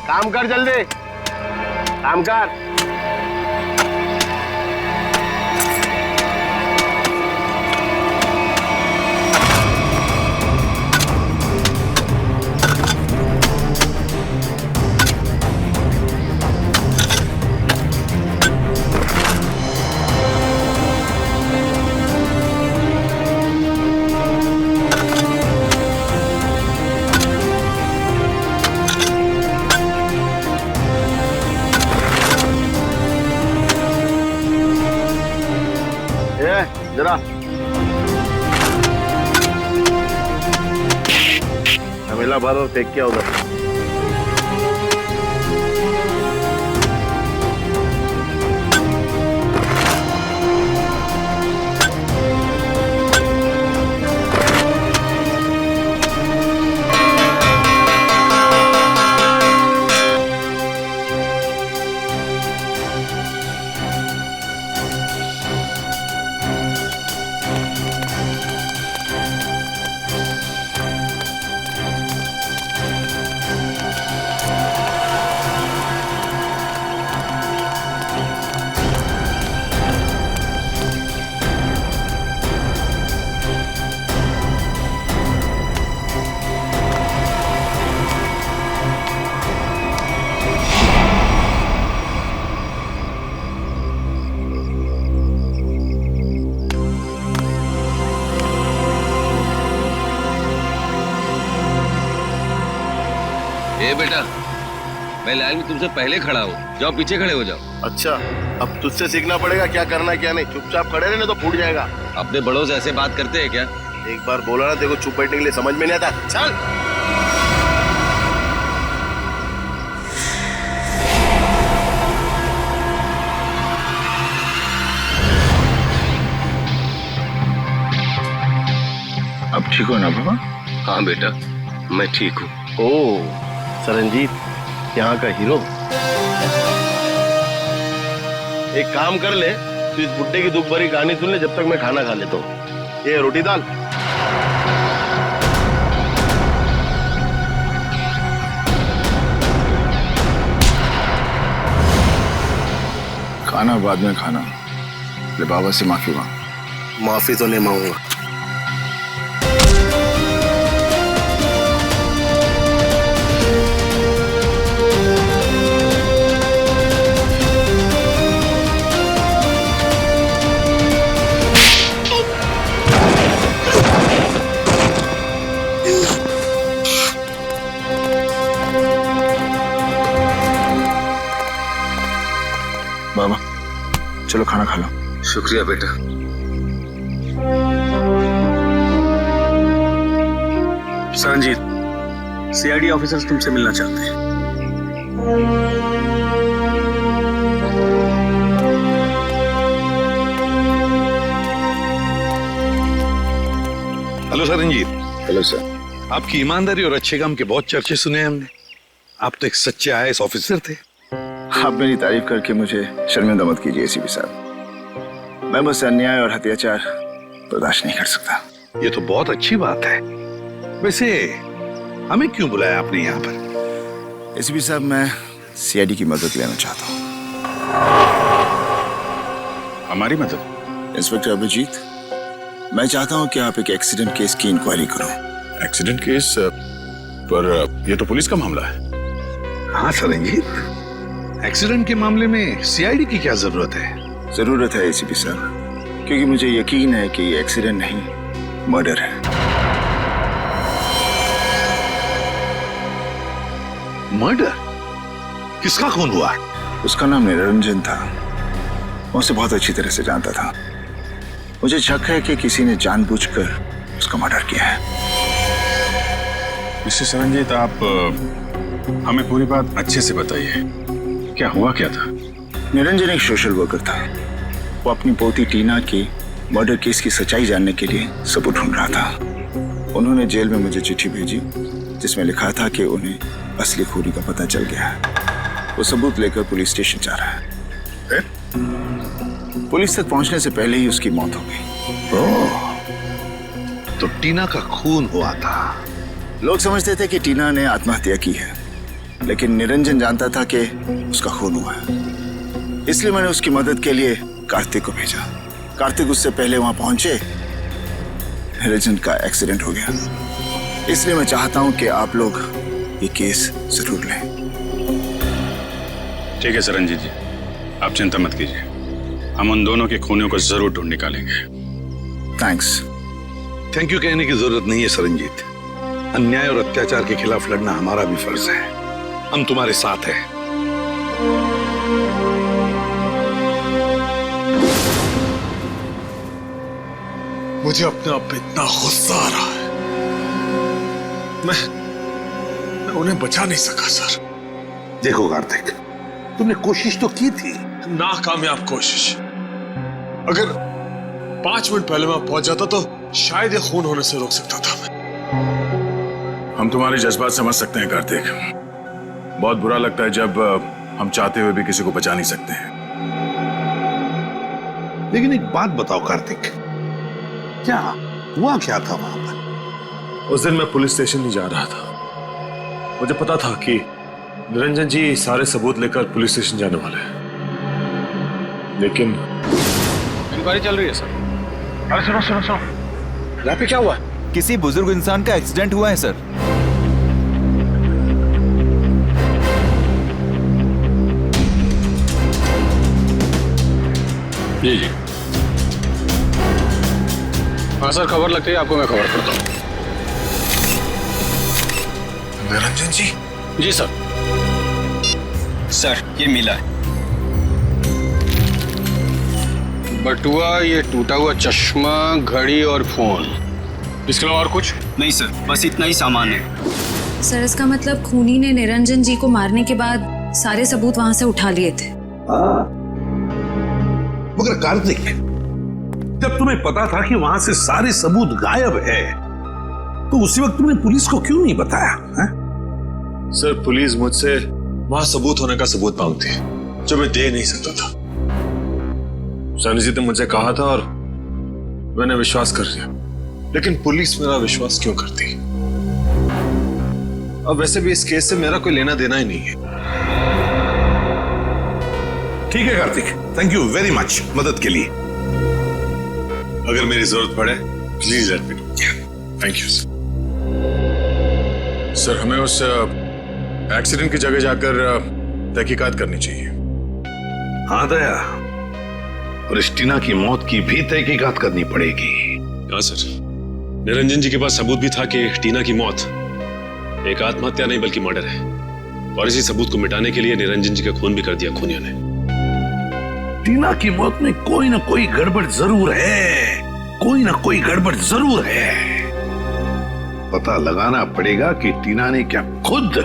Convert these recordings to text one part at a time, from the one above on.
काम कर जल्दी, काम कर। जरा हमेला भर और फेंक किया उधर। ए बेटा, मैं लाइन में तुमसे पहले खड़ा हूँ, जाओ पीछे खड़े हो जाओ। अच्छा, अब तुझसे सीखना पड़ेगा क्या करना है क्या नहीं। चुपचाप खड़े रहने तो फूट जाएगा। अपने बड़ों से ऐसे बात करते हैं क्या? एक बार बोला ना, देखो चुप बैठने के लिए समझ में नहीं आता। चल अब ठीक हो ना बाबा? हाँ बेटा, मैं ठीक हूँ। ओ सरंजीत, यहाँ का हीरो। एक काम कर ले, तू इस बुड्ढे की दुख भरी कहानी सुन ले जब तक मैं खाना खा लेता हूँ। ये रोटी दाल। खाना बाद में खाना। ले बाबा से माफी मांग। माफी तो नहीं मांगूंगा। बाबा चलो खाना खा लो। शुक्रिया बेटा। सरंजीत, सीआईडी ऑफिसर्स तुमसे मिलना चाहते हैं। हेलो सरंजीत। Hello sir. आपकी ईमानदारी और अच्छे काम के बहुत चर्चे सुने हैं हमने। आप तो एक सच्चे आईएएस ऑफिसर थे। आप मेरी तारीफ करके मुझे शर्मिंदा मत कीजिए एसीपी साहब। मैं बस अन्याय और अत्याचार बर्दाश्त नहीं कर सकता। ये तो बहुत अच्छी बात है। वैसे हमें क्यों बुलाया आपने यहाँ पर? एसीपी साहब, मैं सीआईडी की मदद लेना चाहता हूँ। हमारी मदद? इंस्पेक्टर अभिजीत, मैं चाहता हूँ कि आप एक एक्सीडेंट केस की इंक्वायरी करो। Accident case? पर ये तो पुलिस का मामला है। हाँ सरंजीत, एक्सीडेंट के मामले में सीआईडी की क्या जरूरत है? जरूरत है एसीपी साहब, क्योंकि मुझे यकीन है कि ये एक्सीडेंट नहीं, मर्डर है। मर्डर? किसका खून हुआ? उसका नाम निरंजन था। मैं उसे बहुत अच्छी तरह से जानता था। मुझे शक है कि किसी ने जानबूझकर उसका मर्डर किया है। मिस्टर सरंजीत, आप हमें पूरी बात अच्छे से बताइए। क्या हुआ क्या था? निरंजन एक सोशल वर्कर था। वो अपनी पोती टीना की मर्डर केस की सच्चाई जानने के लिए सबूत ढूंढ रहा था। उन्होंने जेल में मुझे चिट्ठी भेजी जिसमें लिखा था कि उन्हें असली खूनी का पता चल गया है। वो सबूत लेकर पुलिस स्टेशन जा रहा है। पुलिस तक पहुंचने से पहले ही उसकी मौत हो गई। ओह, तो टीना का खून हुआ था। लोग समझते थे कि टीना ने आत्महत्या की है, लेकिन निरंजन जानता था कि उसका खून हुआ है, इसलिए मैंने उसकी मदद के लिए कार्तिक को भेजा। कार्तिक उससे पहले वहां पहुंचे, निरंजन का एक्सीडेंट हो गया। इसलिए मैं चाहता हूं कि आप लोग ये केस जरूर लें। ठीक है सर रंजीत जी, आप चिंता मत कीजिए, हम उन दोनों के खूनियों को जरूर ढूंढ निकालेंगे। थैंक्स। थैंक यू कहने की जरूरत नहीं है सरंजीत। अन्याय और अत्याचार के खिलाफ लड़ना हमारा भी फर्ज है। हम तुम्हारे साथ हैं। मुझे अपने आप पे इतना गुस्सा आ रहा है। मैं उन्हें बचा नहीं सका सर। देखो कार्तिक, तुमने कोशिश तो की थी। नाकामयाब कोशिश। अगर 5 मिनट पहले मैं पहुंच जाता तो शायद ये खून होने से रोक सकता था मैं। हम तुम्हारे जज्बात समझ सकते हैं कार्तिक। बहुत बुरा लगता है जब हम चाहते हुए भी किसी को बचा नहीं सकते हैं। लेकिन एक बात बताओ कार्तिक, क्या हुआ क्या था वहां पर? उस दिन मैं पुलिस स्टेशन नहीं जा रहा था। मुझे पता था कि निरंजन जी सारे सबूत लेकर पुलिस स्टेशन जाने वाले हैं, लेकिन इंक्वायरी चल रही है सर। अरे सुनो सुनो सुनो, यहाँ पे क्या हुआ? किसी बुजुर्ग इंसान का एक्सीडेंट हुआ है सर। जी जी। हाँ सर, खबर लगती है आपको, मैं खबर करता हूँ। निरंजन जी? जी सर। सर ये मिला है। बटुआ, ये टूटा हुआ चश्मा, घड़ी और फोन। इसके अलावा और कुछ नहीं सर, बस इतना ही सामान है। सर इसका मतलब खूनी ने निरंजन जी को मारने के बाद सारे सबूत वहां से उठा लिए थे। मगर कार्तिक, जब तुम्हें पता था कि वहां से सारे सबूत गायब है, तो उसी वक्त तुमने पुलिस को क्यों नहीं बताया है? सर पुलिस मुझसे वहां सबूत होने का सबूत मांगती है जो मैं दे नहीं सकता था। सनजीत ने मुझसे कहा था और मैंने विश्वास कर लिया, लेकिन पुलिस मेरा विश्वास क्यों करती? अब वैसे भी इस केस से मेरा कोई लेना देना ही नहीं है। ठीक है Kartik, thank you very much मदद के लिए। अगर मेरी जरूरत पड़े please let me know. Thank you sir. Sir हमें उस एक्सीडेंट की जगह जाकर तहकीकात करनी चाहिए। हाँ दया, और इस टीना की मौत की भी तहकीकात करनी पड़ेगी। हाँ सर, निरंजन जी के पास सबूत भी था कि टीना की मौत एक आत्महत्या नहीं बल्कि मर्डर है, और इसी सबूत को मिटाने के लिए निरंजन जी का खून भी कर दिया खूनियों ने। टीना की मौत में कोई ना कोई गड़बड़ जरूर है, कोई ना कोई गड़बड़ जरूर है। पता लगाना पड़ेगा कि टीना ने क्या खुद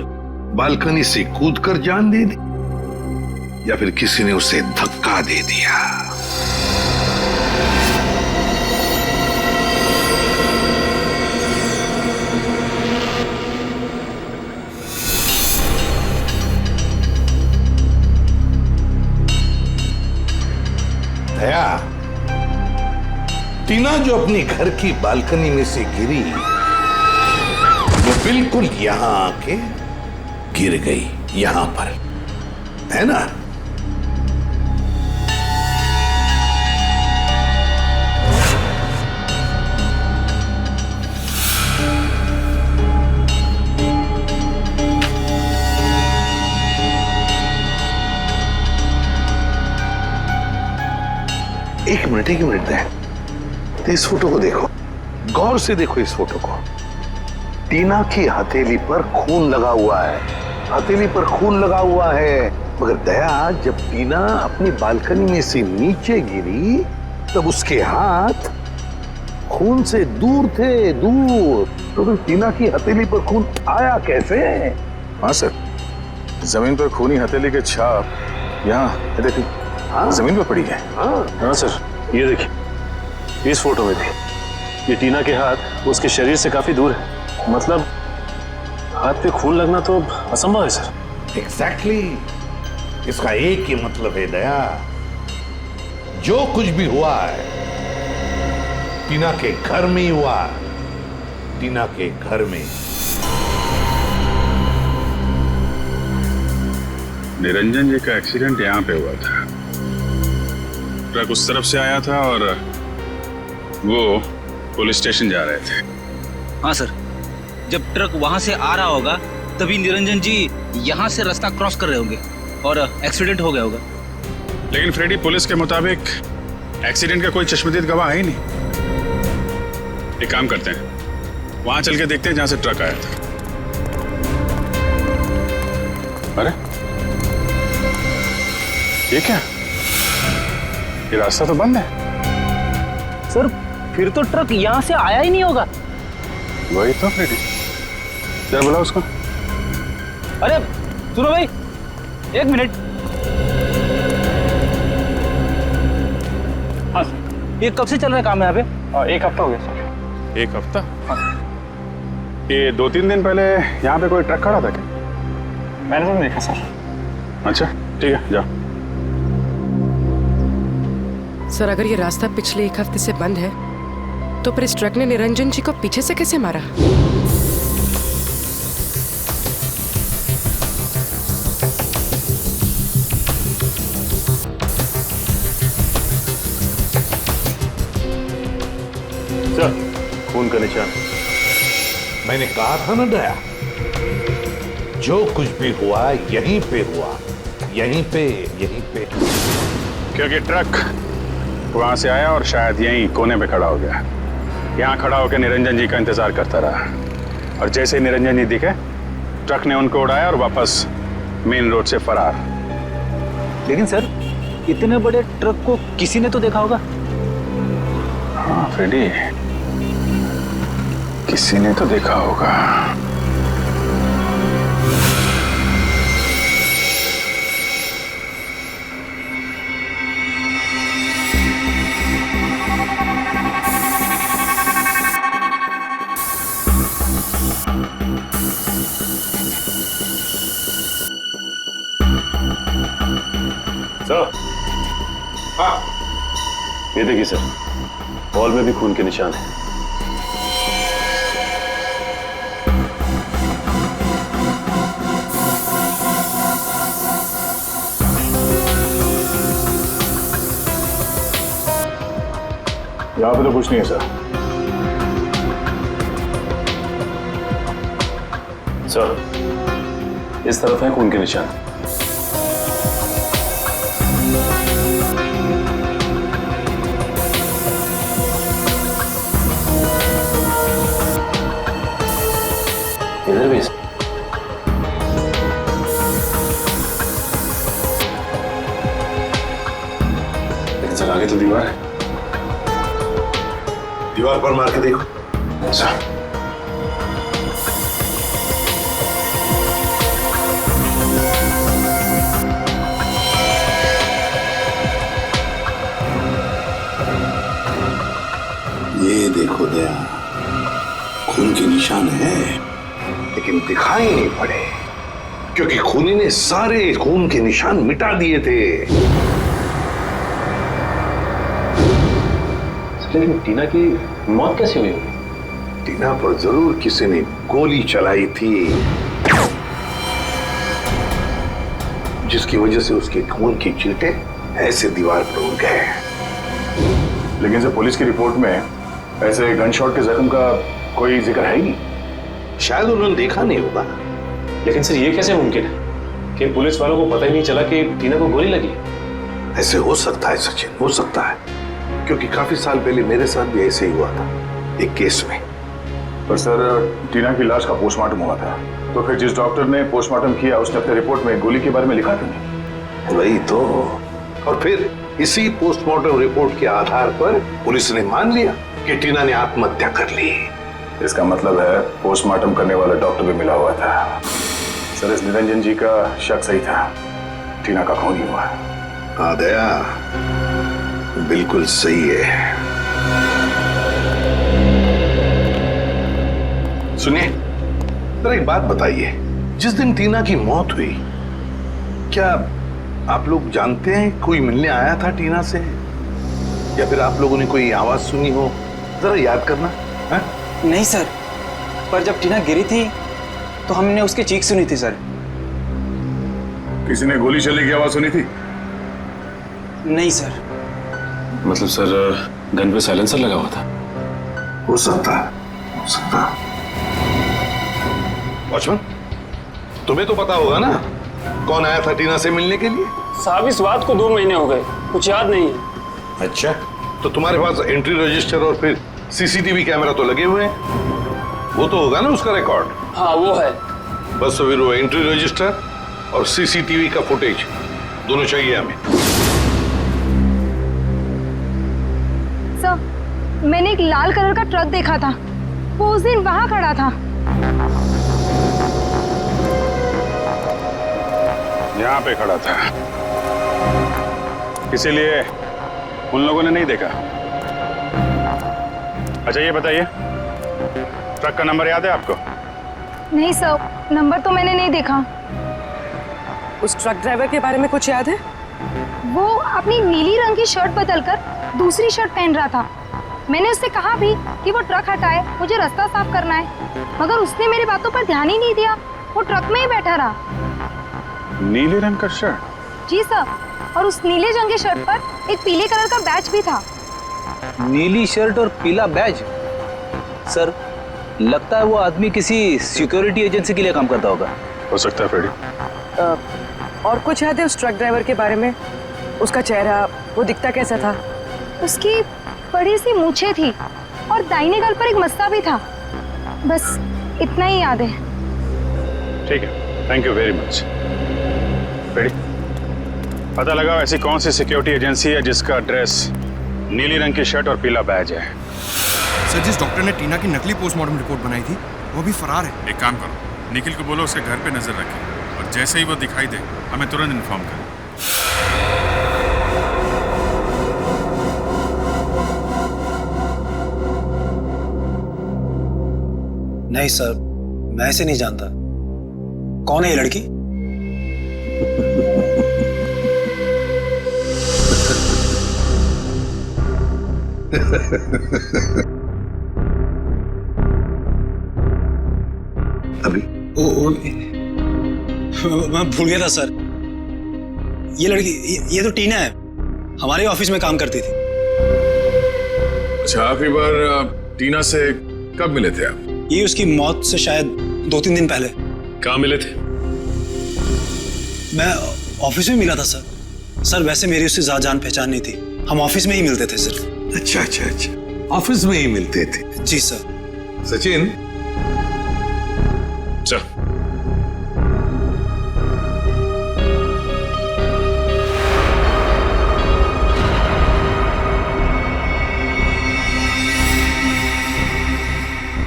बालकनी से कूदकर जान दे दी या फिर किसी ने उसे धक्का दे दिया। दया, टीना जो अपनी घर की बालकनी में से गिरी, वो बिल्कुल यहां आके गिर गई, यहां पर, है ना? एक मिनट है, तो इस फोटो को देखो, गौर से देखो इस फोटो को। टीना की हथेली पर खून लगा हुआ है, हथेली पर खून लगा हुआ है। मगर दया, जब टीना अपनी बालकनी में से नीचे गिरी तब उसके हाथ खून से दूर थे, दूर। तो फिर टीना की हथेली पर खून आया कैसे? हाँ सर, जमीन पर खूनी हथेली के छाप यहाँ देखिए, हाँ जमीन पर पड़ी है। हाँ सर, ये देखिए, इस फोटो में भी ये टीना के हाथ उसके शरीर से काफी दूर है, मतलब हाथ पे खून लगना तो असंभव है सर। एग्जैक्टली, इसका एक ही मतलब है दया, जो कुछ भी हुआ है टीना के घर में ही हुआ, टीना के घर में। निरंजन जी का एक्सीडेंट यहाँ पे हुआ था। ट्रक उस तरफ से आया था और वो पुलिस स्टेशन जा रहे थे। हाँ सर, जब ट्रक वहां से आ रहा होगा तभी निरंजन जी यहाँ से रास्ता क्रॉस कर रहे होंगे और एक्सीडेंट हो गया होगा। लेकिन फ्रेडी, पुलिस के मुताबिक एक्सीडेंट का कोई चश्मदीद गवाह है ही नहीं। एक काम करते हैं, वहां चल के देखते हैं जहां से ट्रक आया था। अरे ये क्या, ये रास्ता तो बंद है। सर फिर तो ट्रक यहाँ से आया ही नहीं होगा। वही तो फ्रेडी, जरा बुला उसको। अरे सुनो भाई, एक मिनट। हाँ ये कब से चल रहा है काम यहाँ पे? 1 हफ्ता हो गया सर। 1 हफ्ता? ये 2-3 दिन पहले यहाँ पे कोई ट्रक खड़ा था क्या? मैंने तो नहीं देखा सर। अच्छा ठीक है, जाओ। सर अगर ये रास्ता पिछले 1 हफ्ते से बंद है तो फिर इस ट्रक ने निरंजन जी को पीछे से कैसे मारा? सर, खून का निशान। मैंने कहा था ना दया, जो कुछ भी हुआ यहीं पे हुआ, यहीं पे। क्योंकि ट्रक वहां से आया और शायद यहीं कोने पे खड़ा हो गया। यहाँ खड़ा होकर निरंजन जी का इंतजार करता रहा और जैसे ही निरंजन जी दिखे, ट्रक ने उनको उड़ाया और वापस मेन रोड से फरार। लेकिन सर इतने बड़े ट्रक को किसी ने तो देखा होगा। हाँ फ्रेडी, किसी ने तो देखा होगा। सर, हाँ ये देखिए सर, वॉल में भी खून के निशान है। यहाँ पे तो कुछ नहीं है सर। सर इस तरफ है खून के निशान। इधर भी लेकिन सर आगे तो दीवार है। दीवार पर मार के देखो। अच्छा ये देखो दया, खून के निशान है, लेकिन दिखाई नहीं पड़े क्योंकि खूनी ने सारे खून के निशान मिटा दिए थे। लेकिन टीना की मौत कैसे हुई होगी? टीना पर जरूर किसी ने गोली चलाई थी, जिसकी वजह से उसके खून की चींटे ऐसे दीवार पर उड़ गए। लेकिन सर पुलिस की रिपोर्ट में ऐसे गन शॉट के जख्म का कोई जिक्र है ही नहीं। शायद उन्होंने देखा नहीं होगा। लेकिन सर ये कैसे मुमकिन है कि पुलिस वालों को पता ही नहीं चला कि टीना को गोली लगी? ऐसे हो सकता है सचिन, हो सकता है, क्योंकि काफी साल पहले मेरे साथ भी ऐसे ही हुआ था एक केस में। पर सर टीना की लाश का पोस्टमार्टम हुआ था, तो फिर जिस डॉक्टर ने पोस्टमार्टम किया उसने अपने रिपोर्ट में गोली के बारे में लिखा था नहीं। वही तो, और फिर इसी पोस्टमार्टम रिपोर्ट के आधार पर पुलिस ने मान लिया कि टीना ने आत्महत्या कर ली। इसका मतलब है पोस्टमार्टम करने वाला डॉक्टर भी मिला हुआ था। सर इस निरंजन जी का शक सही था, टीना का खून ही हुआ। हाँ दया, बिल्कुल सही है। सुनिए, जरा एक बात बताइए, जिस दिन टीना की मौत हुई, क्या आप लोग जानते हैं कोई मिलने आया था टीना से, या फिर आप लोगों ने कोई आवाज सुनी हो? जरा याद करना। है? नहीं सर, पर जब टीना गिरी थी तो हमने उसकी चीख सुनी थी सर। किसी ने गोली चलने की आवाज सुनी थी? नहीं सर। मतलब सर गन पे साइलेंसर लगा हुआ था। हो सकता है, हो सकता है। वॉचमैन, तुम्हें तो पता होगा ना कौन आया था टीना से मिलने के लिए? साहब इस बात को 2 महीने हो गए, कुछ याद नहीं है। अच्छा, तो तुम्हारे पास एंट्री रजिस्टर और फिर सीसीटीवी कैमरा तो लगे हुए हैं, वो तो होगा ना उसका रिकॉर्ड? हाँ वो है। बस तो फिर वो एंट्री रजिस्टर और सीसीटीवी का फुटेज दोनों चाहिए हमें। सर, मैंने एक लाल कलर का ट्रक देखा था, वो उस दिन वहां खड़ा था। यहाँ पे खड़ा था, इसीलिए उन लोगों ने नहीं देखा। अच्छा ये बताइए, ट्रक का नंबर याद है आपको? नहीं सर, नंबर तो मैंने नहीं देखा। उस ट्रक ड्राइवर के बारे में कुछ याद है? वो अपनी नीली रंग की शर्ट बदलकर दूसरी शर्ट पहन रहा था। मैंने उससे कहा भी कि वो ट्रक हटाए, मुझे रास्ता साफ करना है, मगर उसने मेरी बातों पर ध्यान ही नहीं दिया। वो ट्रक में ही बैठा रहा। नीले रंग का शर्ट? जी सर, और उस नीले रंग की शर्ट पर एक पीले कलर का बैच भी था। नीली शर्ट और पीला बैज? सर, लगता है वो आदमी किसी सिक्योरिटी एजेंसी के लिए काम करता होगा। हो सकता है फ्रेडी। और कुछ याद है उस ट्रक ड्राइवर के बारे में? उसका चेहरा, वो दिखता कैसा था? उसकी बड़ी सी मूछें थी और दाहिने गाल पर एक मस्सा भी था। बस इतना ही याद है। ठीक है, thank you very much. Freddy, पता लगाओ ऐसी कौन सी सिक्योरिटी एजेंसी है जिसका ड्रेस नीली रंग की शर्ट और पीला बैज है। सर, जिस डॉक्टर ने टीना की नकली पोस्टमार्टम रिपोर्ट बनाई थी वो भी फरार है। एक काम करो, निखिल को बोलो उसके घर पे नजर रखे और जैसे ही वो दिखाई दे हमें तुरंत इन्फॉर्म करें। नहीं सर, मैं ऐसे नहीं जानता। कौन है ये लड़की? अभी मैं भूल गया था सर। ये लड़की, ये तो टीना है, हमारे ऑफिस में काम करती थी। अच्छा, आखिरी बार टीना से कब मिले थे आप? ये उसकी मौत से शायद 2-3 दिन पहले। कहाँ मिले थे? मैं ऑफिस में मिला था सर। सर वैसे मेरी उससे ज्यादा जान पहचान नहीं थी, हम ऑफिस में ही मिलते थे सिर्फ। अच्छा अच्छा अच्छा, ऑफिस में ही मिलते थे? जी सर। Sachin, sir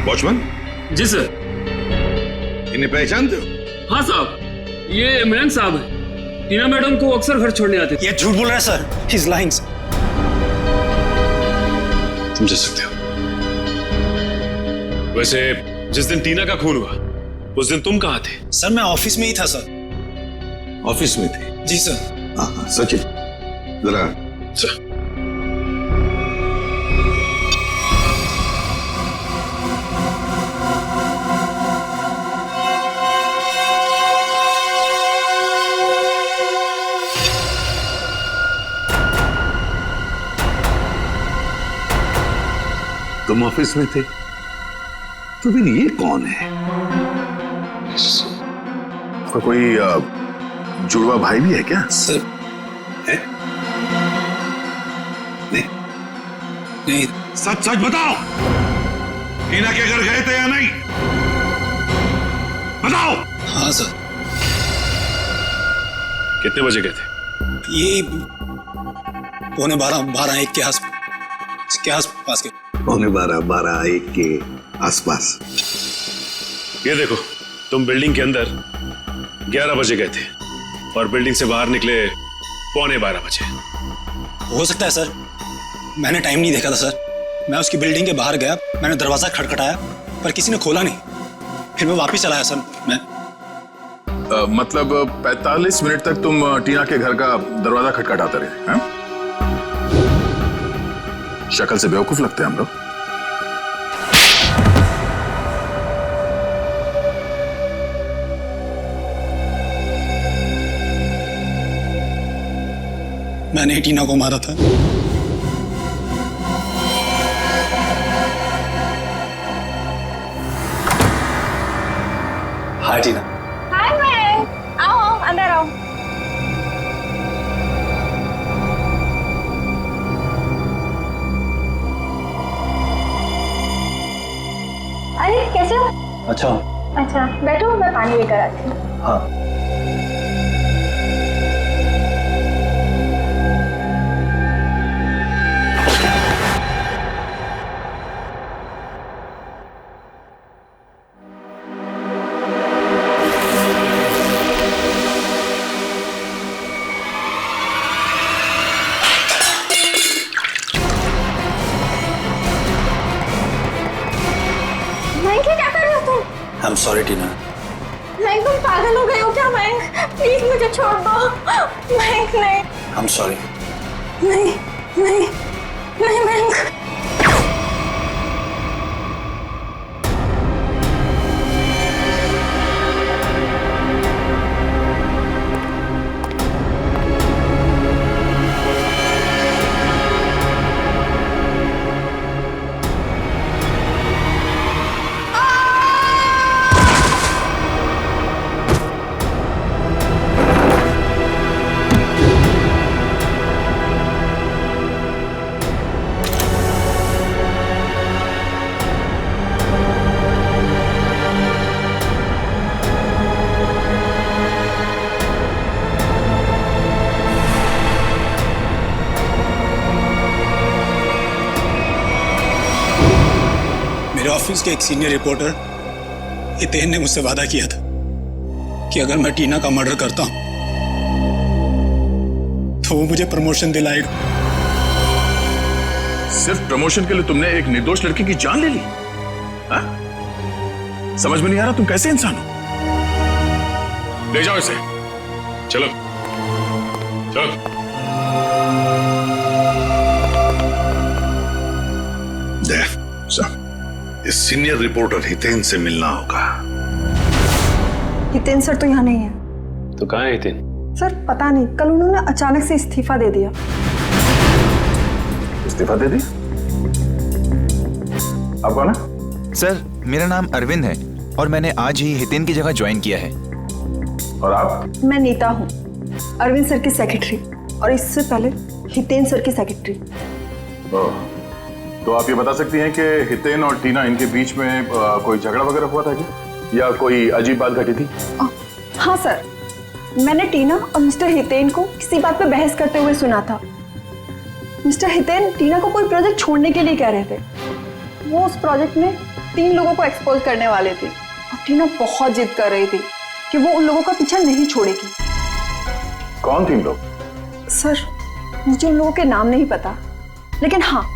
watchman. जी सर। इन्हें पहचानते हो? हाँ साहब, ये इमरान साहब है, टीना मैडम को अक्सर घर छोड़ने आते थे। ये झूठ बोल रहा है सर, ही इज लाइंग। तुम जा सकते हो। वैसे जिस दिन टीना का खून हुआ उस दिन तुम कहाँ थे? सर मैं ऑफिस में ही था सर। ऑफिस में थे? जी सर। हाँ हाँ, सचिन जरा। सर तुम ऑफिस में थे तो फिर ये कौन है? तो कोई जुड़वा भाई भी है क्या? सर है? नहीं। सच सच बताओ, टीना के घर गए थे या नहीं? बताओ। हाँ सर। कितने बजे गए थे? ये 12:45 के आसपास के। 12:45 के आसपास। ये देखो, तुम बिल्डिंग के अंदर 11 बजे गए थे और बिल्डिंग से बाहर निकले 11:15 बजे। हो सकता है सर, मैंने टाइम नहीं देखा था सर। मैं उसकी बिल्डिंग के बाहर गया, मैंने दरवाजा खटखटाया पर किसी ने खोला नहीं, फिर मैं वापस चला आया सर। मैं मतलब 45 मिनट तक तुम टीना के घर का दरवाजा खटखटाते रहे हैं? शक्ल से बेवकूफ लगते हैं हम लोग। मैंने ही टीना को मारा था। हाय टीना। हाय मयंक, आओ अंदर आओ। अरे कैसे हो? अच्छा। अच्छा बैठो, मैं पानी लेकर आती हूँ। हाँ। मयंक क्या कर रहे हो तुम? आई एम सॉरी टीना। मयंक तुम पागल हो गए हो क्या? मयंक प्लीज मुझे छोड़ दो। मयंक नहीं। I am sorry. नहीं नहीं नहीं मयंक। मेरे ऑफिस के एक सीनियर रिपोर्टर हितेन ने मुझसे वादा किया था कि अगर मैं टीना का मर्डर करता हूं तो वो मुझे प्रमोशन दिलाएगा। सिर्फ प्रमोशन के लिए तुमने एक निर्दोष लड़की की जान ले ली? हाँ? समझ में नहीं आ रहा तुम कैसे इंसान हो। ले जाओ इसे। चलो चलो। इस सीनियर रिपोर्टर हितेन से मिलना होगा। हितेन सर तो यहाँ नहीं है। तो कहाँ है हितेन? सर पता नहीं, कल उन्होंने अचानक से इस्तीफा दे दिया। इस्तीफा दे दी? आप कौन है? सर मेरा नाम अरविंद है और मैंने आज ही हितेन की जगह ज्वाइन किया है। और आप? मैं नीता हूँ, अरविंद सर की सेक्रेटरी, और इससे पहले हितेन सर की सेक्रेटरी। तो आप ये बता सकती हैं कि हितेन और टीना इनके बीच में कोई झगड़ा वगैरह हुआ था क्या, या कोई अजीब बात घटी थी? हाँ सर, मैंने टीना और मिस्टर हितेन को किसी बात पे बहस करते हुए सुना था। मिस्टर हितेन टीना को कोई प्रोजेक्ट छोड़ने के लिए कह रहे थे। वो उस प्रोजेक्ट में 3 लोगों को एक्सपोज करने वाले थे और टीना बहुत जिद कर रही थी कि वो उन लोगों का पीछा नहीं छोड़ेगी। कौन 3 लोग? सर मुझे उन लोगों के नाम नहीं पता, लेकिन हाँ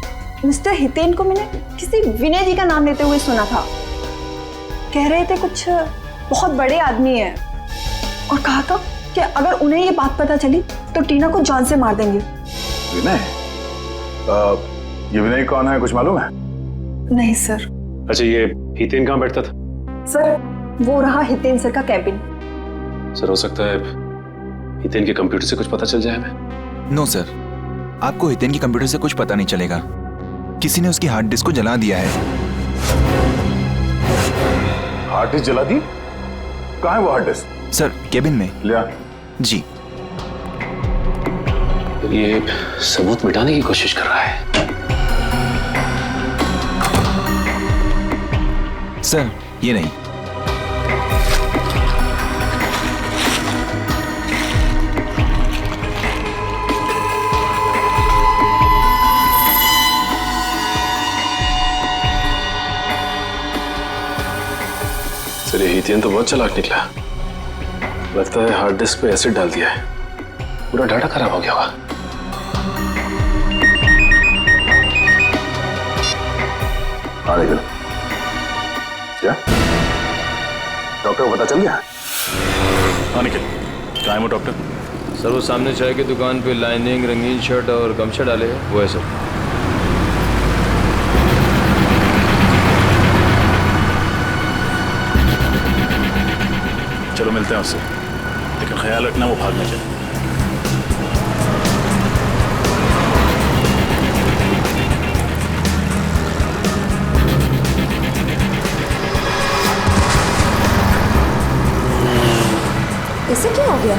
मिस्टर हितेन को मैंने किसी विनय जी का नाम लेते हुए सुना था। कह रहे थे कुछ बहुत बड़े आदमी हैं और कहा था कि अगर उन्हें ये बात पता चली तो टीना को जान से मार देंगे। विनय? ये विनय कौन है, कुछ मालूम है? नहीं सर। अच्छा ये हितेन कहाँ बैठता था? सर वो रहा हितेन सर का कैबिन। सर हो सकता है हितेन के कंप्यूटर से कुछ पता चल जाए हमें। नो सर, आपको हितेन की कंप्यूटर से कुछ पता नहीं चलेगा। किसी ने उसकी हार्ड डिस्क को जला दिया है। हार्ड डिस्क जला दी? कहाँ है वो हार्ड डिस्क? सर केबिन में। लिया? जी। ये सबूत मिटाने की कोशिश कर रहा है। सर ये नहीं। सर ये हितेन तो बहुत चालाक निकला। लगता है हार्ड डिस्क पे एसिड डाल दिया है, पूरा डाटा खराब हो गया होगा। हाँ निकल। क्या डॉक्टर को पता चल गया? हाँ निकल। कहाँ है वो डॉक्टर? सर वो सामने चाय की दुकान पे लाइनिंग, रंगीन शर्ट और गमछा डाले हैं, वो है सर। चलो मिलते हैं उससे, लेकिन ख्याल रखना वो भाग न जाए। गया?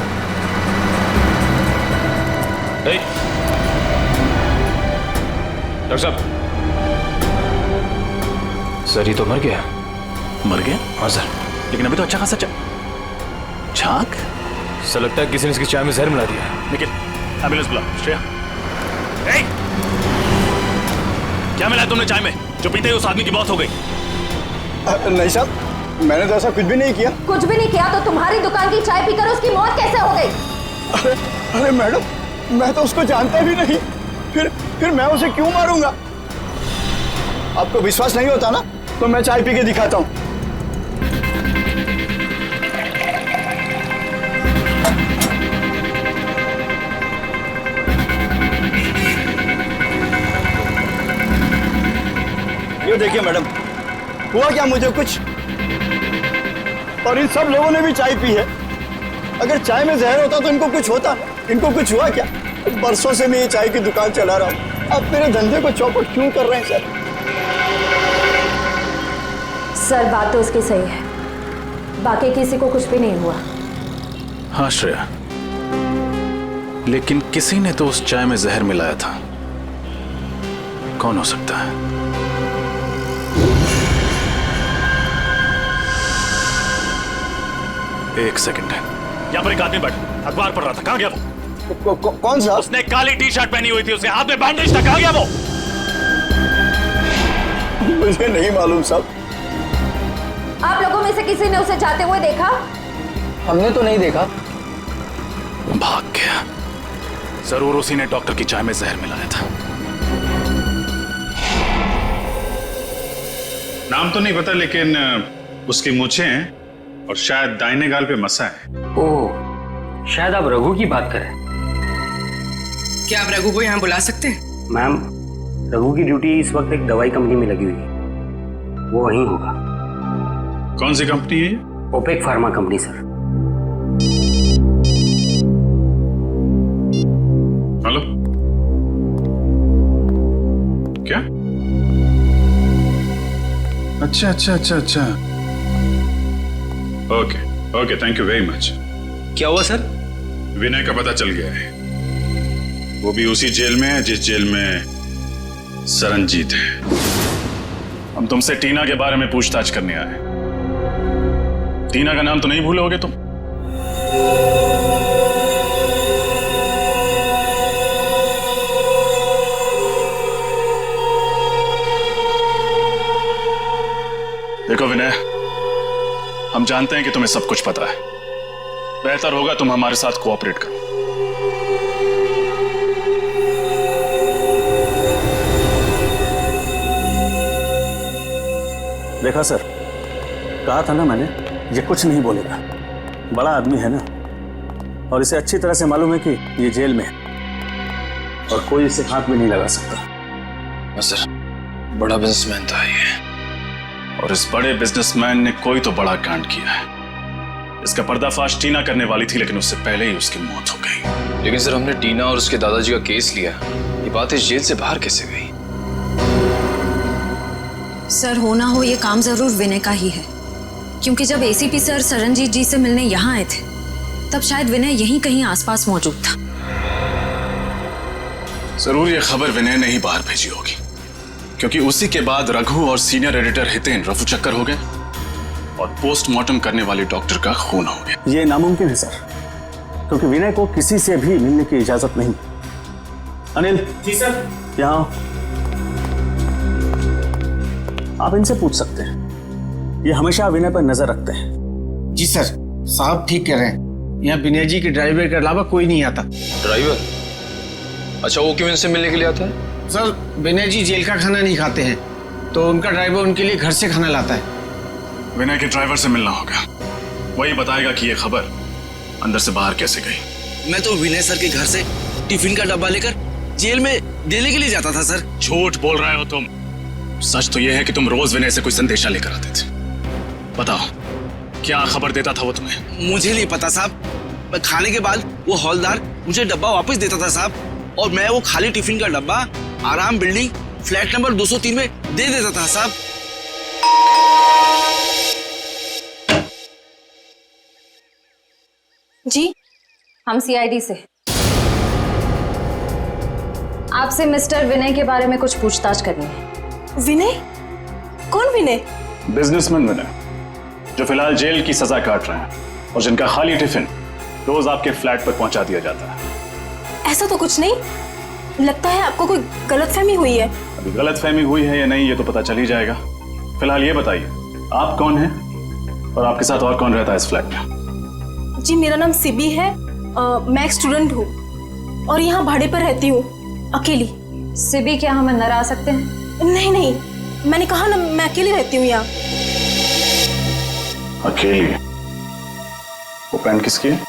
डॉक्टर साहब, सर ये तो मर गया। मर गया? हाँ सर। लेकिन अभी तो अच्छा खासा छाक। सर लगता है किसी ने इसकी चाय में जहर मिला दिया। निखिल, एम्बुलेंस बुला। श्रेया, क्या मिला तुमने चाय में जो पीते ही उस आदमी की मौत हो गई? नहीं साहब, मैंने तो ऐसा कुछ भी नहीं किया। कुछ भी नहीं किया तो तुम्हारी दुकान की चाय पीकर उसकी मौत कैसे हो गई? अरे मैडम, मैं तो उसको जानता भी नहीं, फिर मैं उसे क्यों मारूंगा? आपको विश्वास नहीं होता ना, तो मैं चाय पी के दिखाता हूँ। ये देखिए मैडम, हुआ क्या मुझे कुछ, और इन सब लोगों ने भी चाय पी है। अगर चाय में जहर होता तो इनको कुछ होता, इनको कुछ हुआ क्या? बरसों से मैं ये चाय की दुकान चला रहा हूँ, आप मेरे धंधे को चौपट क्यों कर रहे हैं सर? सर बात तो उसकी सही है, बाकी किसी को कुछ भी नहीं हुआ। हाँ श्रेया, लेकिन किसी ने तो उस चाय में जहर मिलाया था। कौन हो सकता है? एक सेकंड, यहाँ पर एक आदमी बैठा अखबार पढ़ रहा था। कहाँ गया वो? कौन सा? उसने काली टी शर्ट पहनी हुई थी, उसके हाथ में बैंडेज था। कहाँ गया वो? मुझे नहीं मालूम साहब। आप लोगों में से किसी ने उसे जाते हुए देखा? हमने तो नहीं देखा। भाग गया। जरूर उसी ने डॉक्टर की चाय में जहर मिलाया था। नाम तो नहीं पता, लेकिन उसकी मूछें हैं और शायद दाहिने गाल पे मसा है। ओह, शायद आप रघु की बात करें। क्या आप रघु को यहाँ बुला सकते हैं? मैम, रघु की ड्यूटी इस वक्त एक दवाई कंपनी में लगी हुई है, वो वहीं होगा। कौन सी कंपनी है? ओपेक फार्मा कंपनी सर। हेलो, क्या? अच्छा। Okay, thank you very much. क्या हुआ सर? विनय का पता चल गया है। वो भी उसी जेल में है जिस जेल में सरनजीत है। हम तुमसे टीना के बारे में पूछताछ करने आए। टीना का नाम तो नहीं भूलोगे तुम? देखो विनय, हम जानते हैं कि तुम्हें सब कुछ पता है। बेहतर होगा तुम हमारे साथ कोऑपरेट करो। देखा सर, कहा था ना मैंने, ये कुछ नहीं बोलेगा। बड़ा आदमी है ना, और इसे अच्छी तरह से मालूम है कि ये जेल में है और कोई इसे हाथ भी नहीं लगा सकता। सर, बड़ा बिजनेसमैन था ये, और इस बड़े बिजनेसमैन ने कोई तो बड़ा कांड किया है। इसका पर्दाफाश टीना करने वाली थी, लेकिन उससे पहले ही उसकी मौत हो गई। लेकिन सर हमने टीना और उसके दादाजी का केस लिया, ये बात इस जेल से बाहर कैसे गई? सर हो ना हो ये काम जरूर विनय का ही है, क्योंकि जब एसीपी सर सरनजीत जी से मिलने यहाँ आए थे तब शायद विनय यहीं कहीं आसपास मौजूद था। जरूर ये खबर विनय ने ही बाहर भेजी होगी, क्योंकि उसी के बाद रघु और सीनियर एडिटर हितेन रफू चक्कर हो गए और पोस्टमार्टम करने वाले डॉक्टर का खून हो गया। ये नामुमकिन है सर, क्योंकि विनय को किसी से भी मिलने की इजाजत नहीं। अनिल जी सर, यहाँ आप इनसे पूछ सकते हैं, ये हमेशा विनय पर नजर रखते हैं। जी सर, साहब ठीक कह रहे हैं, यहाँ विनय जी के ड्राइवर के अलावा कोई नहीं आता। ड्राइवर? अच्छा, वो क्यों इनसे मिलने के लिए आता है? सर, विनय जी जेल का खाना नहीं खाते हैं, तो उनका ड्राइवर उनके लिए घर से खाना लाता है। विनय के ड्राइवर से मिलना होगा, वही बताएगा कि ये खबर अंदर से बाहर कैसे गई। मैं तो विनय सर के घर से टिफिन का डब्बा लेकर जेल में देने के लिए जाता था सर। झूठ बोल रहे हो तुम। सच तो यह है कि तुम रोज विनय से कोई संदेशा लेकर आते थे। बताओ, क्या खबर देता था वो तुम्हें? मुझे नहीं पता साहब, मैं खाने के बाद वो हौलदार मुझे डब्बा वापस देता था साहब, और मैं वो खाली टिफिन का डब्बा आराम बिल्डिंग फ्लैट नंबर 203 में दे देता था साहब। जी हम सीआईडी से। आपसे मिस्टर विनय के बारे में कुछ पूछताछ करनी है। विनय? कौन विनय? बिजनेसमैन विनय, जो फिलहाल जेल की सजा काट रहे हैं और जिनका खाली टिफिन रोज आपके फ्लैट पर पहुंचा दिया जाता है। ऐसा तो कुछ नहीं, लगता है आपको कोई गलतफहमी हुई है। अभी गलतफहमी हुई है या नहीं ये तो पता चल ही जाएगा। फिलहाल ये बताइए, आप कौन हैं और आपके साथ और कौन रहता है इस फ्लैट में? जी मेरा नाम सिबी है, मैं एक स्टूडेंट हूँ और यहाँ भाड़े पर रहती हूँ, अकेली। सिबी, क्या हम अंदर आ सकते हैं? नहीं नहीं, मैंने कहा ना मैं अकेली रहती हूँ यहाँ। अकेली? वो पेन किसकी है?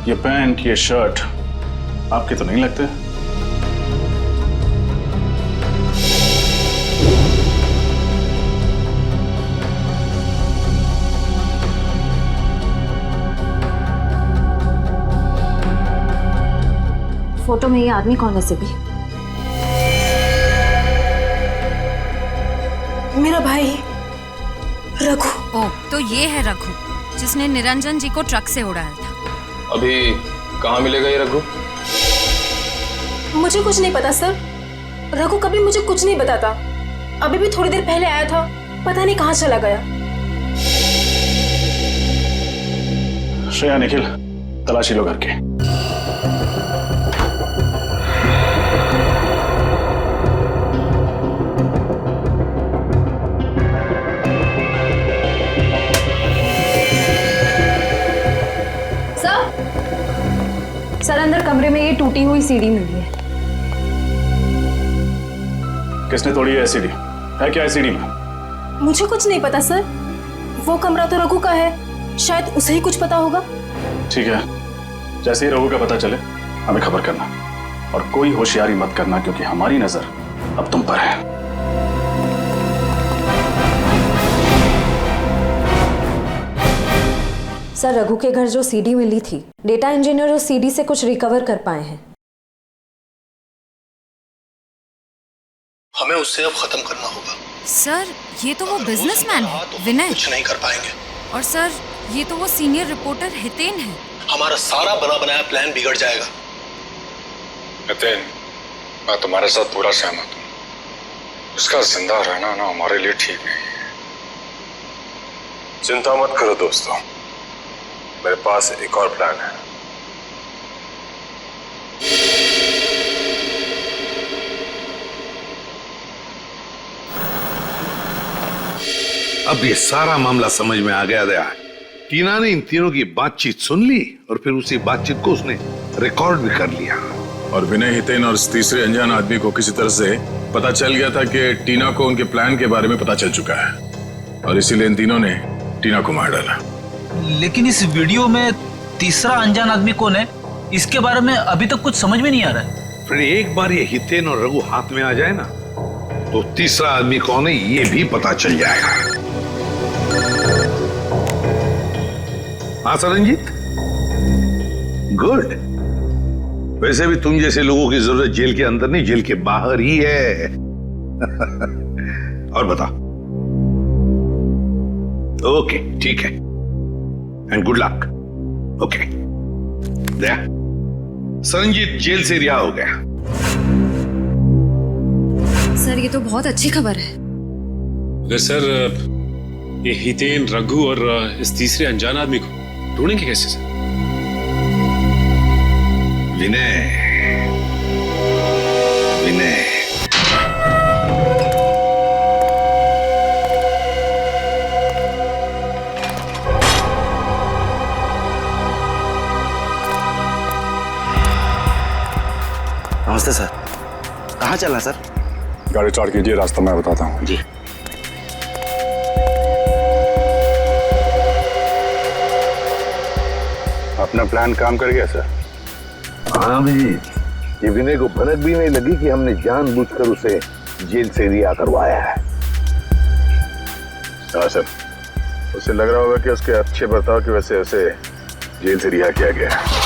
ये पैंट, ये शर्ट आपके तो नहीं लगते? फोटो में ये आदमी कौन है सिबी? मेरा भाई रघु। ओ, तो ये है रघु जिसने निरंजन जी को ट्रक से उड़ाया था। अभी कहाँ मिलेगा ये रघु? मुझे कुछ नहीं पता सर, रघु कभी मुझे कुछ नहीं बताता। अभी भी थोड़ी देर पहले आया था, पता नहीं कहाँ चला गया। श्रेया, निखिल, तलाशी लो घर के। सर, अंदर कमरे में ये टूटी हुई सीढ़ी मिली है। किसने तोड़ी है सीढ़ी? है क्या है सीढ़ी में? मुझे कुछ नहीं पता सर, वो कमरा तो रघु का है, शायद उसे ही कुछ पता होगा। ठीक है, जैसे ही रघु का पता चले हमें खबर करना, और कोई होशियारी मत करना क्योंकि हमारी नजर अब तुम पर है। सर, रघु के घर जो सीडी मिली थी, डेटा इंजीनियर उस सीडी से कुछ रिकवर कर पाए हैं। हमें उससे अब खत्म करना होगा। सर, ये तो वो बिजनेसमैन है विनय। कुछ नहीं कर पाएंगे। और सर, ये तो वो सीनियर रिपोर्टर हितेन है। हमारा सारा बना बनाया प्लान बिगड़ जाएगा। हितेन, मैं तुम्हारे साथ पूरा सहमत हूँ। इसका जिंदा रहना ना हमारे लिए ठीक नहीं है। चिंता मत करो दोस्तों, मेरे पास एक और प्लान है। अब ये सारा मामला समझ में आ गया। टीना ने इन तीनों की बातचीत सुन ली और फिर उसी बातचीत को उसने रिकॉर्ड भी कर लिया। और विनय, हितेन और इस तीसरे अनजान आदमी को किसी तरह से पता चल गया था कि टीना को उनके प्लान के बारे में पता चल चुका है, और इसीलिए इन तीनों ने टीना को मार डाला। लेकिन इस वीडियो में तीसरा अनजान आदमी कौन है, इसके बारे में अभी तक कुछ समझ में नहीं आ रहा है। फिर एक बार ये हितेन और रघु हाथ में आ जाए ना, तो तीसरा आदमी कौन है ये भी पता चल जाएगा। हाँ सरनजीत, गुड। वैसे भी तुम जैसे लोगों की जरूरत जेल के अंदर नहीं, जेल के बाहर ही है। और बता। ओके, ठीक है, and good luck. Okay, Daya, Saranjit जेल से रिहा हो गया। सर, ये तो बहुत अच्छी खबर है। अगर सर ये हितेन, रघु और इस तीसरे अनजान आदमी को ढूंढेंगे कैसे सर? विनय, विनय, नमस्ते सर, कहाँ चलना सर? गाड़ी स्टार्ट कीजिए, रास्ता मैं बताता हूँ। जी। अपना प्लान काम कर गया सर? हाँ भी, ये विनय को भनक भी नहीं लगी कि हमने जानबूझकर उसे जेल से रिहा करवाया है। हाँ सर, उसे लग रहा होगा कि उसके अच्छे बर्ताव की वजह से उसे जेल से रिहा किया गया है।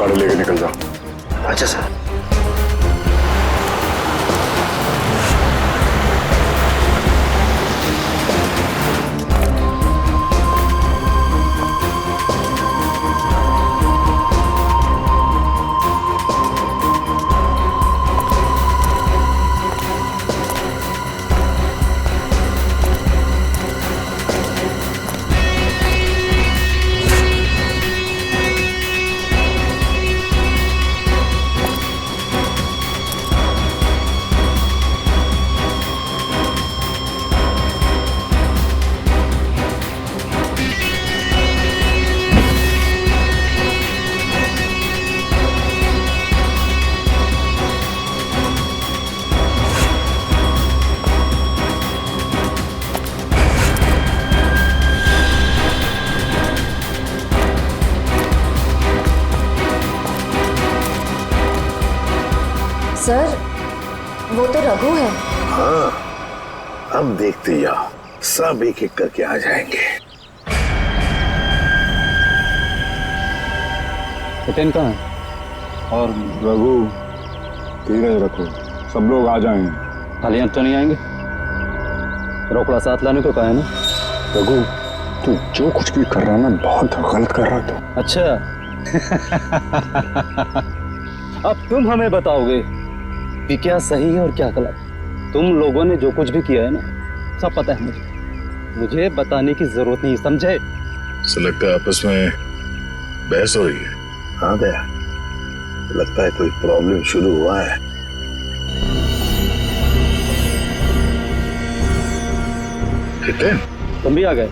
गाड़ी लेके निकल जाओ। अच्छा सर। सर, वो तो रघु है। हाँ, अब देखते जाओ, सब एक एक करके आ जाएंगे। हितेन कहाँ है? और रघु, धीरज रखो, सब लोग आ जाएंगे। खाली हाथ तो नहीं आएंगे। रोकड़ा साथ लाने को कहा है ना। रघु, तू जो कुछ भी कर रहा है ना, बहुत गलत कर रहा तू। अच्छा अब तुम हमें बताओगे कि क्या सही है और क्या गलत। तुम लोगों ने जो कुछ भी किया है ना, सब पता है मुझे बताने की जरूरत नहीं, समझे? से लगता है आपस में बहस हो रही है। हाँ दया, लगता है कोई प्रॉब्लम शुरू हुआ है। हितेन, तुम भी आ गए?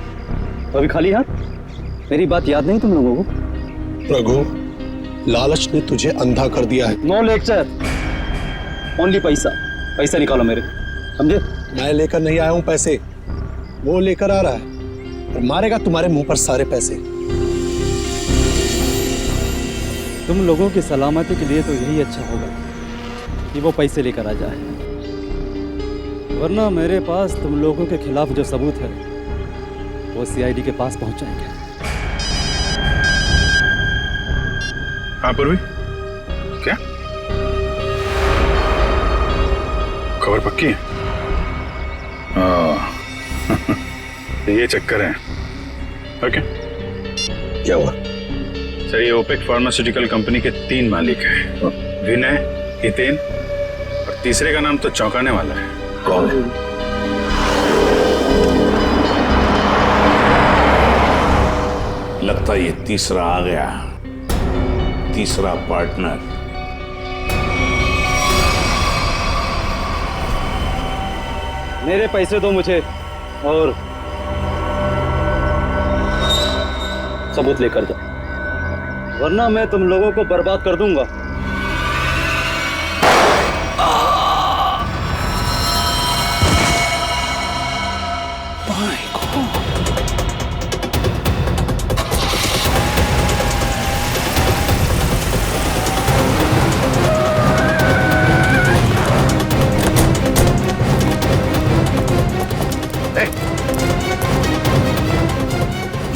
अभी खाली हाथ? मेरी बात याद नहीं तुम लोगों को? रघु, लालच ने तुझे अंधा कर दिया है। नो लेक्चर, ओनली पैसा। पैसा निकालो मेरे, समझे? मैं लेकर नहीं आया हूं पैसे, वो लेकर आ रहा है और मारेगा तुम्हारे मुंह पर सारे पैसे। तुम लोगों की सलामती के लिए तो यही अच्छा होगा कि वो पैसे लेकर आ जाए, वरना मेरे पास तुम लोगों के खिलाफ जो सबूत है वो सीआईडी के पास पहुंचाएंगे। हाँ पूर्वी, क्या खबर पक्की है? हाँ ये चक्कर है। ओके, क्या हुआ? सर, ये ओपेक फार्मास्यूटिकल कंपनी के 3 मालिक हैं, विनय, हितेन और तीसरे का नाम तो चौंकाने वाला है। कौन है? लगता है ये तीसरा आ गया, तीसरा पार्टनर। मेरे पैसे दो मुझे और सबूत लेकर जाओ, वरना मैं तुम लोगों को बर्बाद कर दूंगा।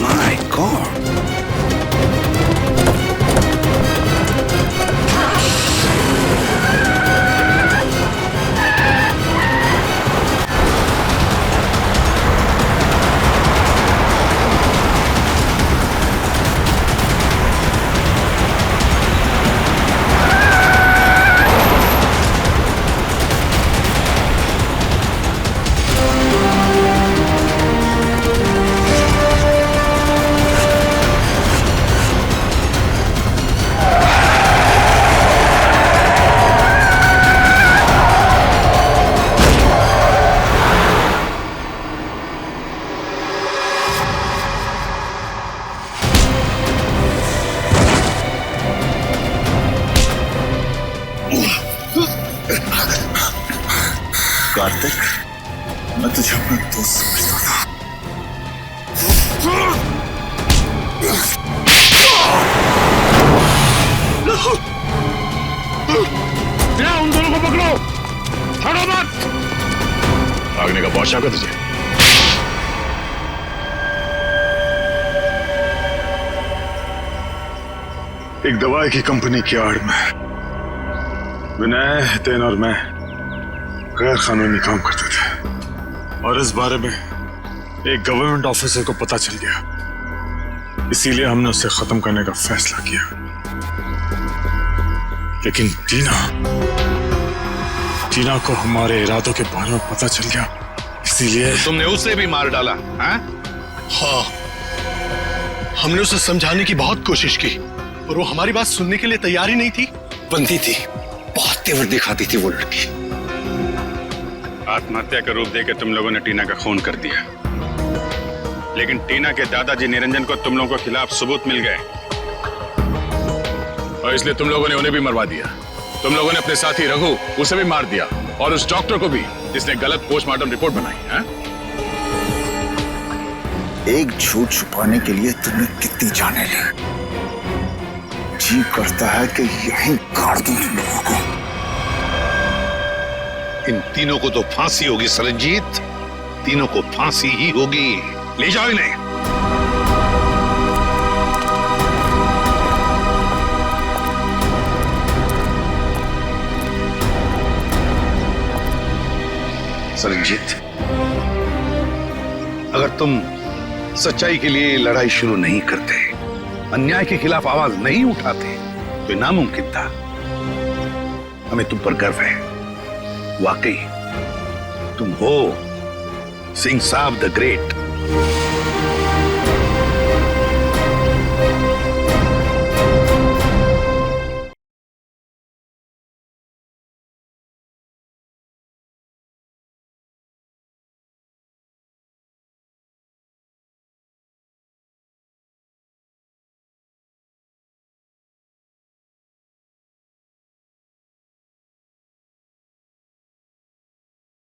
My God! कार्तिक, मैं तुझे अपना दोस्त समझता था। उन दोनों को पकड़ो, छोड़ो मत। भागने का बहुत शौक है तुझे। एक दवाई की कंपनी की आड़ में विनय, हितेन और मैं गैर कानूनी काम करते थे और इस बारे में एक गवर्नमेंट ऑफिसर को पता चल गया। इसीलिए हमने उसे खत्म करने का फैसला किया। लेकिन टीना को हमारे इरादों के बारे में पता चल गया, इसीलिए तुमने उसे भी मार डाला? हाँ, हमने उसे समझाने की बहुत कोशिश की और वो हमारी बात सुनने के लिए तैयार ही नहीं थी। बनती थी, बहुत तेवर दिखाती थी वो लड़की। आत्महत्या का रूप देकर तुम लोगों ने टीना का खून कर दिया, लेकिन टीना के दादाजी निरंजन को तुम लोगों के खिलाफ सबूत मिल गए और इसलिए तुम लोगों ने उन्हें भी मरवा दिया। तुम लोगों ने अपने साथी रघु उसे भी मार दिया और उस डॉक्टर को भी जिसने गलत पोस्टमार्टम रिपोर्ट बनाई है। एक झूठ छुपाने के लिए तुमने कितनी जाने ली। जी करता है कि यहीं काट दूं तुम लोगों को। इन तीनों को तो फांसी होगी सरनजीत, तीनों को फांसी ही होगी। ले जाओ इन्हें। सरनजीत, अगर तुम सच्चाई के लिए लड़ाई शुरू नहीं करते, अन्याय के खिलाफ आवाज नहीं उठाते, तो ये नामुमकिन था। हमें तुम पर गर्व है। वाकई तुम हो सिंह साहब द ग्रेट।